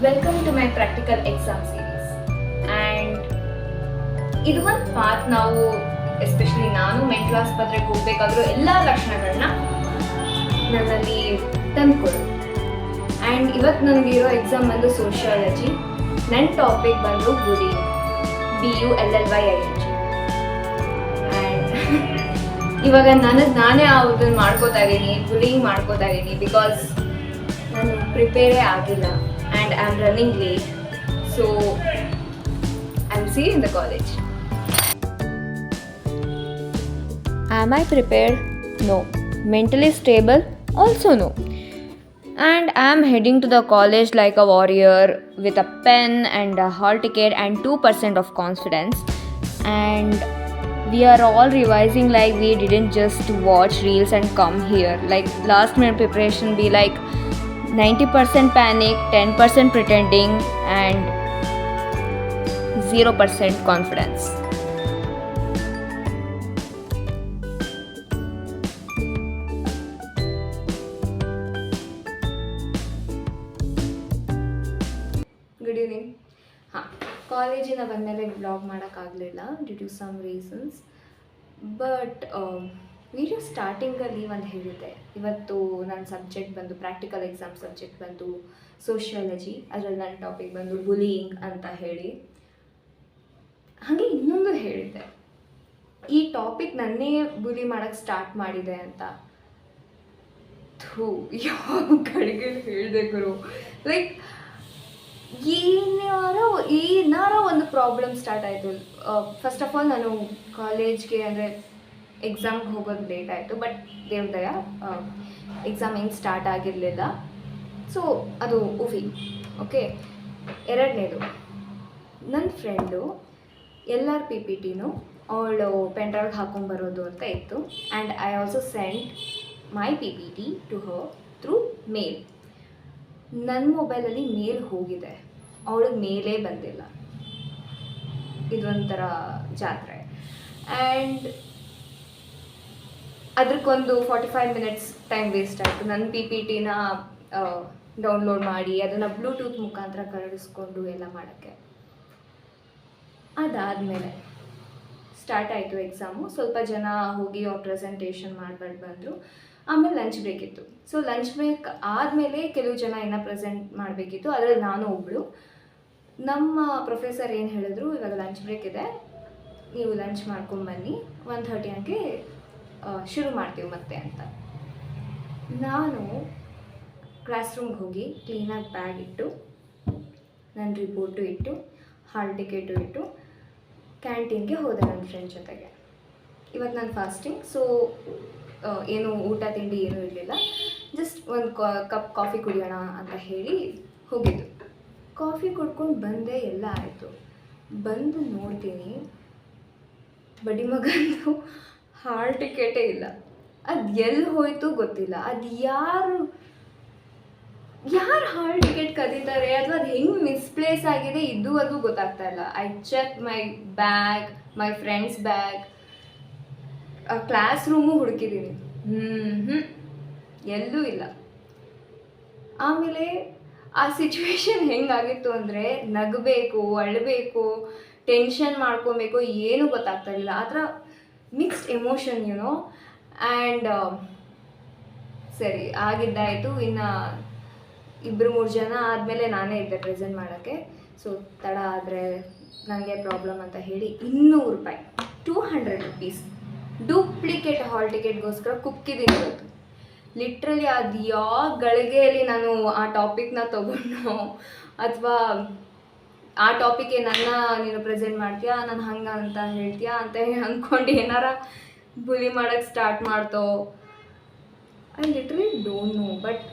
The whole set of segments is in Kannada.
Welcome to my practical exam series. And ಇದು ಒಂದು ಪಾತ್ ನಾವು ಎಸ್ಪೆಷಲಿ ನಾನು ಮೆಂಟಲ್ ಆಸ್ಪತ್ರೆಗೆ ಹೋಗಬೇಕಾದ್ರೂ ಎಲ್ಲ ಲಕ್ಷಣಗಳನ್ನ ನನ್ನಲ್ಲಿ ತಂದ್ಕೊಳ್ಳೋದು. ಆ್ಯಂಡ್ ಇವತ್ತು ನನಗಿರೋ ಎಕ್ಸಾಮ್ ಬಂದು ಸೋಷಿಯಾಲಜಿ. ನನ್ನ ಟಾಪಿಕ್ ಬಂದು ಬುಲಿಂಗ್, BULLYING. ಆ್ಯಂಡ್ ಇವಾಗ ನಾನೇ ಅದನ್ನು ಮಾಡ್ಕೋತಾ ಇದ್ದೀನಿ, ಬುಲಿಂಗ್ ಮಾಡ್ಕೋತಾ ಇದ್ದೀನಿ ಬಿಕಾಸ್ ನಾನು ಪ್ರಿಪೇರೇ ಆಗಿಲ್ಲ and I'm running late, so I'll see you in the college. Am I prepared? No. Mentally stable? Also no. And I'm heading to the college like a warrior with a pen and a hall ticket and 2% of confidence. And we are all revising like we didn't just watch reels and come here. Like last minute preparation be like 90% panic, 10% pretending, and 0% confidence. Good evening. ಕಾಲೇಜಿನ ಬಂದಮೇಲೆ ವ್ಲಾಗ್ ಮಾಡೋಕ್ಕಾಗಲಿಲ್ಲ due to some reasons. But video ಸ್ಟಾರ್ಟಿಂಗಲ್ಲಿ ಒಂದು ಹೇಳಿದ್ದೆ, ಇವತ್ತು ನನ್ನ ಸಬ್ಜೆಕ್ಟ್ ಬಂದು ಪ್ರಾಕ್ಟಿಕಲ್ ಎಕ್ಸಾಮ್ ಸಬ್ಜೆಕ್ಟ್ ಬಂದು ಸೋಷಿಯಾಲಜಿ, ಅದರಲ್ಲಿ ನನ್ನ ಟಾಪಿಕ್ ಬಂದು ಬುಲಿಯಿಂಗ್ ಅಂತ ಹೇಳಿ. ಹಾಗೆ ಇನ್ನೊಂದು ಹೇಳಿದ್ದೆ, ಈ ಟಾಪಿಕ್ ನನ್ನೇ ಬುಲಿ ಮಾಡೋಕ್ಕೆ ಸ್ಟಾರ್ಟ್ ಮಾಡಿದೆ ಅಂತ. ಯಾವ ಕಡೆಗೆ ಹೇಳಿದೆ ಗುರು, ಲೈಕ್ ಏನಾರೋ ಒಂದು ಪ್ರಾಬ್ಲಮ್ ಸ್ಟಾರ್ಟ್ ಆಯಿತು. ಫಸ್ಟ್ ಆಫ್ ಆಲ್ ನಾನು ಕಾಲೇಜ್ಗೆ ಅಂದರೆ ಎಕ್ಸಾಮ್ಗೆ ಹೋಗೋದು ಲೇಟ್ ಆಯಿತು, ಬಟ್ ದೇವ್ರದಯ ಎಕ್ಸಾಮ್ ಏನು ಸ್ಟಾರ್ಟ್ ಆಗಿರಲಿಲ್ಲ. ಸೊ ಅದು ಉಫಿ ಓಕೆ. ಎರಡನೇದು, ನನ್ನ ಫ್ರೆಂಡು ಎಲ್ಲರ PPTನೂ ಅವಳು ಪೆನ್ಡ್ರೈವ್ಗೆ ಹಾಕೊಂಬರೋದು ಅಂತ ಇತ್ತು. And I also send my PPT to her through mail. ನನ್ನ ಮೊಬೈಲಲ್ಲಿ ಮೇಲ್ ಹೋಗಿದೆ, ಅವಳಿಗೆ ಮೇಲೇ ಬಂದಿಲ್ಲ. ಇದೊಂಥರ ಜಾತ್ರೆ. ಆ್ಯಂಡ್ ಅದಕ್ಕೊಂದು 45 minutes ಟೈಮ್ ವೇಸ್ಟ್ ಆಯಿತು. ನನ್ನ PPTನ ಡೌನ್ಲೋಡ್ ಮಾಡಿ ಅದನ್ನು ಬ್ಲೂಟೂತ್ ಮುಖಾಂತರ ಕರಡಿಸ್ಕೊಂಡು ಎಲ್ಲ ಮಾಡೋಕ್ಕೆ. ಅದಾದಮೇಲೆ ಸ್ಟಾರ್ಟ್ ಆಯಿತು ಎಕ್ಸಾಮು. ಸ್ವಲ್ಪ ಜನ ಹೋಗಿ ಅವ್ರ ಪ್ರೆಸೆಂಟೇಷನ್ ಮಾಡ್ಬಿಟ್ಟು ಬಂದರು. ಆಮೇಲೆ ಲಂಚ್ ಬ್ರೇಕ್ ಇತ್ತು. ಸೊ ಲಂಚ್ ಬ್ರೇಕ್ ಆದಮೇಲೆ ಕೆಲವು ಜನ ಇನ್ನೂ ಪ್ರೆಸೆಂಟ್ ಮಾಡಬೇಕಿತ್ತು, ಅದರಲ್ಲಿ ನಾನು ಒಬ್ಬಳು. ನಮ್ಮ ಪ್ರೊಫೆಸರ್ ಏನು ಹೇಳಿದ್ರು, ಇವಾಗ ಲಂಚ್ ಬ್ರೇಕ್ ಇದೆ, ನೀವು ಲಂಚ್ ಮಾಡ್ಕೊಂಡ್ಬನ್ನಿ, 1:30 ಹಂಗೆ ಶುರು ಮಾಡ್ತೀವಿ ಮತ್ತೆ ಅಂತ. ನಾನು ಕ್ಲಾಸ್ ರೂಮ್ಗೆ ಹೋಗಿ ಕ್ಲೀನಾಗಿ ಬ್ಯಾಗ್ ಇಟ್ಟು, ನನ್ನ ರಿಪೋರ್ಟು ಇಟ್ಟು, ಹಾಲ್ ಟಿಕೆಟು ಇಟ್ಟು ಕ್ಯಾಂಟೀನ್ಗೆ ಹೋದೆ ನನ್ನ ಫ್ರೆಂಡ್ ಜೊತೆಗೆ. ಇವತ್ತು ನಾನು ಫಾಸ್ಟಿಂಗ್, ಸೊ ಏನು ಊಟ ತಿಂಡಿ ಏನೂ ಇರಲಿಲ್ಲ. ಜಸ್ಟ್ ಒಂದು ಕಪ್ ಕಾಫಿ ಕುಡಿಯೋಣ ಅಂತ ಹೇಳಿ ಹೋಗಿದ್ದು. ಕಾಫಿ ಕುಡ್ಕೊಂಡು ಬಂದೆ, ಎಲ್ಲ ಆಯಿತು. ಬಂದು ನೋಡ್ತೀನಿ, ಬಡ್ಡಿ ಮಗಂದು ಹಾಲ್ ಟಿಕೆಟೇ ಇಲ್ಲ. ಅದು ಎಲ್ಲಿ ಹೋಯ್ತು ಗೊತ್ತಿಲ್ಲ. ಅದು ಯಾರು ಹಾಲ್ ಟಿಕೆಟ್ ಕದೀತಾರೆ ಅಥವಾ ಅದು ಹೆಂಗೆ ಮಿಸ್ಪ್ಲೇಸ್ ಆಗಿದೆ ಅದು ಗೊತ್ತಾಗ್ತಾ ಇಲ್ಲ. I check my bag, my friends bag, class room ಹುಡುಕಿದ್ದೀನಿ, ಎಲ್ಲೂ ಇಲ್ಲ. ಆಮೇಲೆ ಆ ಸಿಚುವೇಶನ್ ಹೆಂಗಾಗಿತ್ತು ಅಂದರೆ, ನಗಬೇಕು, ಅಳಬೇಕು, ಟೆನ್ಷನ್ ಮಾಡ್ಕೊಬೇಕು, ಏನೂ ಗೊತ್ತಾಗ್ತಾ ಇರಲಿಲ್ಲ. ಆ ಥರ ಮಿಕ್ಸ್ಡ್ ಎಮೋಷನ್ ಯುನೋ. ಆ್ಯಂಡ್ ಸರಿ ಆಗಿದ್ದಾಯಿತು. ಇನ್ನು 2-3 ಜನ ಆದಮೇಲೆ ನಾನೇ ಇದ್ದೆ ಪ್ರೆಸೆಂಟ್ ಮಾಡೋಕ್ಕೆ. ಸೊ ತಡ ಆದರೆ ನನಗೆ ಪ್ರಾಬ್ಲಮ್ ಅಂತ ಹೇಳಿ 200 ರೂಪಾಯಿ, 200 rupees ಡೂಪ್ಲಿಕೇಟ್ ಹಾಲ್ ಟಿಕೆಟ್ಗೋಸ್ಕರ ಕುಕ್ಕಿದ್ದೀನಿ ಇವತ್ತು. ಲಿಟ್ರಲಿ ಅದು ಯಾವ ಗಳಿಗೆಯಲ್ಲಿ ನಾನು ಆ ಟಾಪಿಕ್ನ ತೊಗೊಂಡು, ಅಥವಾ ಆ ಟಾಪಿಕ್ಗೆ ನೀನು ಪ್ರೆಸೆಂಟ್ ಮಾಡ್ತೀಯಾ, ನಾನು ಹಂಗೆ ಅಂತ ಹೇಳ್ತೀಯಾ ಅಂತ ಅಂದ್ಕೊಂಡು ಏನಾರ ಬುಲಿ ಮಾಡೋಕ್ಕೆ ಸ್ಟಾರ್ಟ್ ಮಾಡ್ತೋ, I literally don't know. But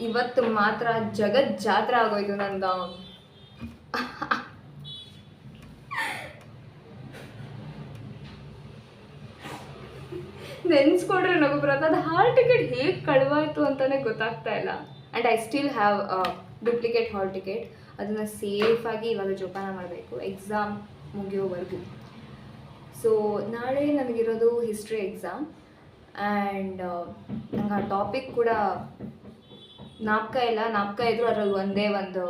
ಇವತ್ತು ಮಾತ್ರ ಜಗತ್ ಜಾತ್ರೆ ಆಗೋಯ್ತು ನಂದು. ನೆನೆಸ್ಕೊಂಡ್ರೆ ನಗು ಬರುತ್ತೆ. ಅದು ಹಾಲ್ ಟಿಕೆಟ್ ಹೇಗೆ ಕಳುವಾಯಿತು ಅಂತಲೇ ಗೊತ್ತಾಗ್ತಾ ಇಲ್ಲ. And I still have duplicate hall ticket. ಅದನ್ನು ಸೇಫಾಗಿ ಇವಾಗ ಜೋಪಾನ ಮಾಡಬೇಕು ಎಕ್ಸಾಮ್ ಮುಗಿಯೋವರೆಗೂ. ಸೊ ನಾಳೆ ನನಗಿರೋದು ಹಿಸ್ಟ್ರಿ ಎಕ್ಸಾಮ್. ಆ್ಯಂಡ್ ನಂಗೆ ಆ ಟಾಪಿಕ್ ಕೂಡ ನಾಪಕ ಇಲ್ಲ, ನಾಪಕ ಇದ್ದರೂ ಅದರಲ್ಲಿ ಒಂದೇ ಒಂದು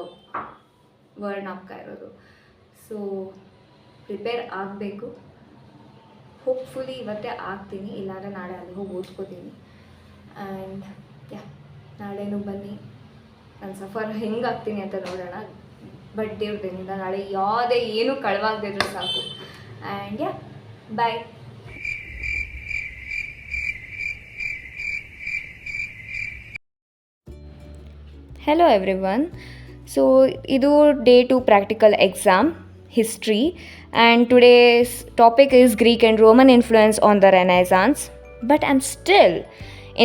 ವರ್ಡ್ ನಾಪಕ ಇರೋದು. ಸೊ ಪ್ರಿಪೇರ್ ಆಗಬೇಕು. ಹೋಪ್ಫುಲಿ ಇವತ್ತೇ ಆಗ್ತೀನಿ, ಇಲ್ಲಾಂದರೆ ನಾಳೆ ಅಲ್ಲಿ ಹೋಗಿ ಓದ್ಕೋತೀನಿ. ಆ್ಯಂಡ್ ನಾಳೆನೂ ಬನ್ನಿ, ನಾನು ಸಫರ್ ಹೆಂಗಾಗ್ತೀನಿ ಅಂತ ನೋಡೋಣ. ಬಟ್ ದೇವ್ರದಿಂದ ನಾಳೆ ಯಾವುದೇ ಏನೂ ಕಳವಾಗದಿದ್ರು ಸಾಕು. And bye. Hello everyone. So idu day 2 practical exam history, and today's topic is Greek and Roman influence on the Renaissance. But I'm still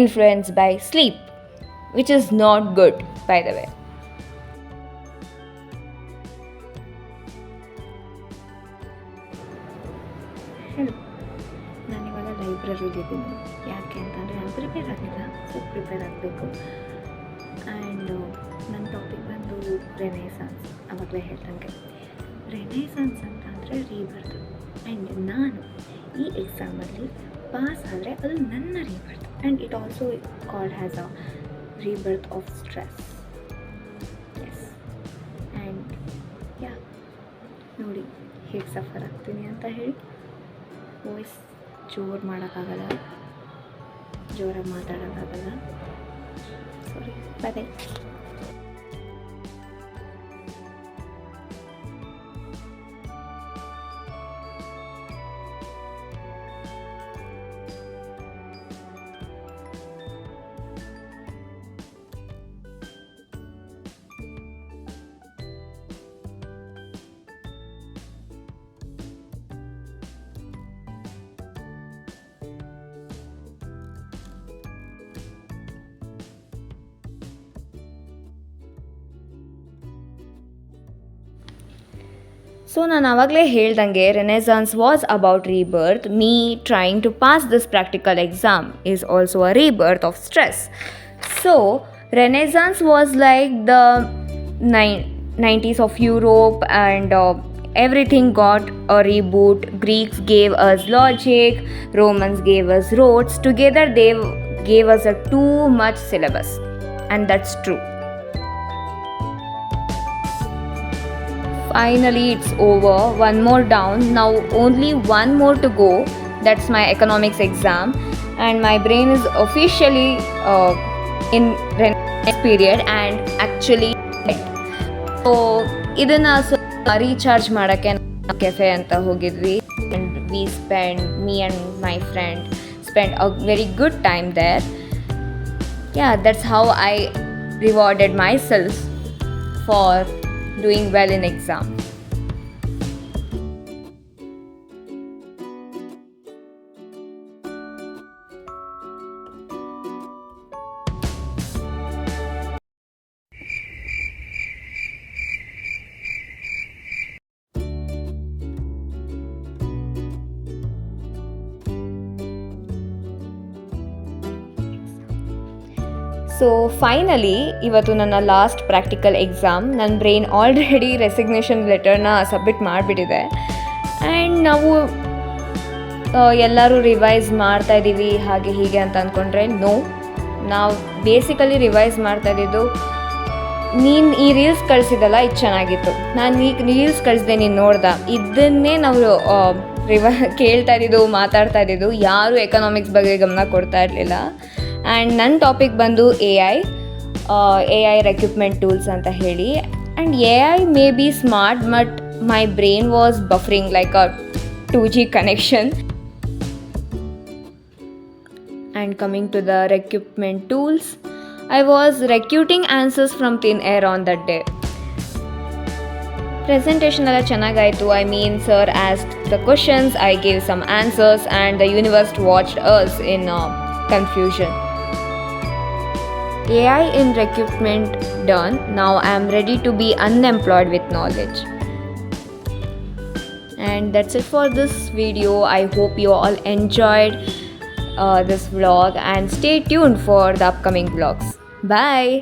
influenced by sleep, which is not good, by the way. Hello. ನಾನಿವಾಗ ಲೈಬ್ರರಿಲಿದ್ದೀನಿ. ಯಾಕೆ ಅಂತಂದರೆ ನಾನು ಪ್ರಿಪೇರ್ ಆಗಿಲ್ಲ, ಸೊ ಪ್ರಿಪೇರ್ ಆಗಬೇಕು. ಆ್ಯಂಡ್ ನನ್ನ ಟಾಪಿಕ್ ಬಂದು ರೆನೈಸಾನ್ಸ್. ಆವಾಗಲೇ ಹೇಳ್ದಂಗೆ ರೆನೈಸಾನ್ಸ್ ಅಂತ ಅಂದರೆ ರೀಬರ್ತ್. ಆ್ಯಂಡ್ ನಾನು ಈ ಎಕ್ಸಾಮಲ್ಲಿ ಪಾಸ್ ಆದರೆ ಅದು ನನ್ನ rebirth. And it also called has a rebirth of stress. Yes. And ನೋಡಿ ಹೇಗೆ ಸಫರ್ ಆಗ್ತೀನಿ ಅಂತ ಹೇಳಿ. ವಾಯ್ಸ್ ಜೋರು ಮಾಡೋಕ್ಕಾಗಲ್ಲ, ಜೋರಾಗಿ ಮಾತಾಡೋಕ್ಕಾಗಲ್ಲ. Sorry. Bye-bye. ಸೊ ನಾನು ಆವಾಗಲೇ ಹೇಳ್ದಂಗೆ renaissance was about rebirth. Me trying to pass this practical exam is also a rebirth of stress. So renaissance was like the 90s of Europe, and everything got a reboot. Greeks gave us logic, Romans gave us roads. Together they gave us a too much syllabus, and that's true. Finally it's over, one more down, now only one more to go. That's my economics exam, and my brain is officially in Renaissance period and actually so ಇದನ್ನು ರೀಚಾರ್ಜ್ ಮಾಡೋಕ್ಕೆ ಕೆಫೆ ಅಂತ ಹೋಗಿದ್ವಿ. and me and my friend spent a very good time there. That's how I rewarded myself for doing well in exam. So finally ಇವತ್ತು ನನ್ನ ಲಾಸ್ಟ್ ಪ್ರಾಕ್ಟಿಕಲ್ ಎಕ್ಸಾಮ್. ನನ್ನ ಬ್ರೈನ್ ಆಲ್ರೆಡಿ ರೆಸಿಗ್ನೇಷನ್ ಲೆಟರ್ನ ಸಬ್ಮಿಟ್ ಮಾಡಿಬಿಟ್ಟಿದೆ. ಆ್ಯಂಡ್ ನಾವು ಎಲ್ಲರೂ ರಿವೈಸ್ ಮಾಡ್ತಾಯಿದ್ದೀವಿ ಹಾಗೆ ಹೀಗೆ ಅಂತ ಅಂದ್ಕೊಂಡ್ರೆ ನೋ, ನಾವು ಬೇಸಿಕಲಿ ರಿವೈಸ್ ಮಾಡ್ತಾಯಿದ್ದು ನೀನು ಈ ರೀಲ್ಸ್ ಕಳಿಸಿದಲ್ಲ ಇದು ಚೆನ್ನಾಗಿತ್ತು, ನಾನು ಈಗ ರೀಲ್ಸ್ ಕಳಿಸಿದೆ ನೀನು ನೋಡ್ದೆ, ಇದನ್ನೇ ನಾವು ಕೇಳ್ತಾ ಇದ್ದಿದ್ದು ಮಾತಾಡ್ತಾ ಇದ್ದಿದ್ದು. ಯಾರೂ ಎಕನಾಮಿಕ್ಸ್ ಬಗ್ಗೆ ಗಮನ ಕೊಡ್ತಾ ಇರಲಿಲ್ಲ. ಆ್ಯಂಡ್ ನನ್ನ ಟಾಪಿಕ್ ಬಂದು ಎ ಐ ರೆಕ್ರೂಟ್ಮೆಂಟ್ ಟೂಲ್ಸ್ ಅಂತ ಹೇಳಿ. And A I may be smart, but my brain was buffering like a 2G connection. And coming to the recruitment tools, I was recruiting answers from thin air on that day. Presentation ಎಲ್ಲ ಚೆನ್ನಾಗಾಯಿತು. I mean, sir asked the questions, I gave some answers, and the universe watched us in confusion. AI in recruitment done. Now I am ready to be unemployed with knowledge. And that's it for this video. I hope you all enjoyed this vlog, and stay tuned for the upcoming vlogs. Bye.